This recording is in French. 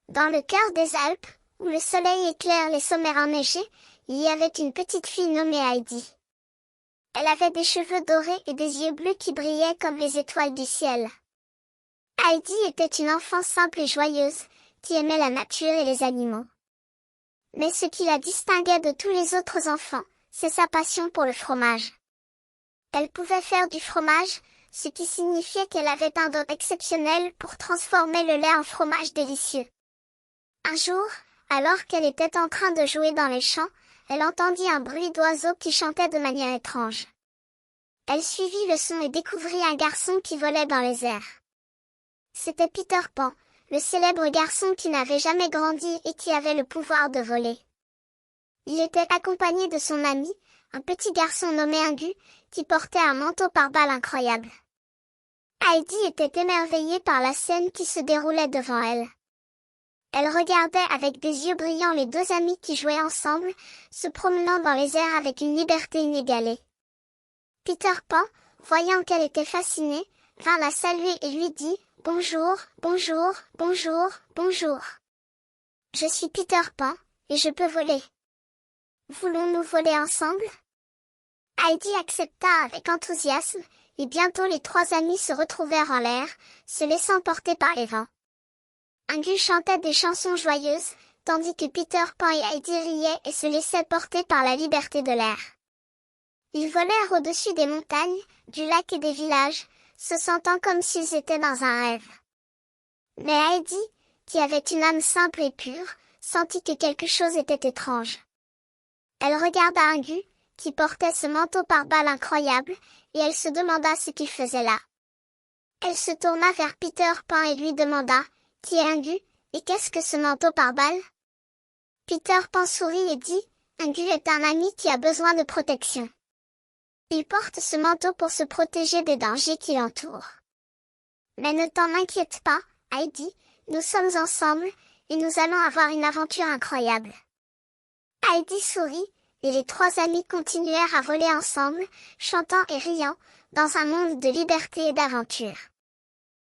Dans le cœur des Alpes, où le soleil éclaire les sommets enneigés, il y avait une petite fille nommée Heidi. Elle avait des cheveux dorés et des yeux bleus qui brillaient comme les étoiles du ciel. Heidi était une enfant simple et joyeuse, qui aimait la nature et les animaux. Mais ce qui la distinguait de tous les autres enfants, c'est sa passion pour le fromage. Elle pouvait faire du fromage, ce qui signifiait qu'elle avait un don exceptionnel pour transformer le lait en fromage délicieux. Un jour, alors qu'elle était en train de jouer dans les champs, elle entendit un bruit d'oiseaux qui chantaient de manière étrange. Elle suivit le son et découvrit un garçon qui volait dans les airs. C'était Peter Pan, le célèbre garçon qui n'avait jamais grandi et qui avait le pouvoir de voler. Il était accompagné de son ami, un petit garçon nommé Ingu, qui portait un manteau pare-balles incroyable. Heidi était émerveillée par la scène qui se déroulait devant elle. Elle regardait avec des yeux brillants les deux amis qui jouaient ensemble, se promenant dans les airs avec une liberté inégalée. Peter Pan, voyant qu'elle était fascinée, vint la saluer et lui dit « Bonjour, bonjour, bonjour, bonjour. Je suis Peter Pan, et je peux voler. Voulons-nous voler ensemble ?» Heidi accepta avec enthousiasme, et bientôt les trois amis se retrouvèrent en l'air, se laissant porter par les vents. Ingu chantait des chansons joyeuses, tandis que Peter Pan et Heidi riaient et se laissaient porter par la liberté de l'air. Ils volèrent au-dessus des montagnes, du lac et des villages, se sentant comme s'ils étaient dans un rêve. Mais Heidi, qui avait une âme simple et pure, sentit que quelque chose était étrange. Elle regarda Ingu, qui portait ce manteau pare-balles incroyable, et elle se demanda ce qu'il faisait là. Elle se tourna vers Peter Pan et lui demanda « Qui est Ingu, et qu'est-ce que ce manteau pare-balles ?» Peter Pan sourit et dit « Ingu est un ami qui a besoin de protection. Il porte ce manteau pour se protéger des dangers qui l'entourent. Mais ne t'en inquiète pas, Heidi, nous sommes ensemble, et nous allons avoir une aventure incroyable. » Heidi sourit, et les trois amis continuèrent à voler ensemble, chantant et riant, dans un monde de liberté et d'aventure.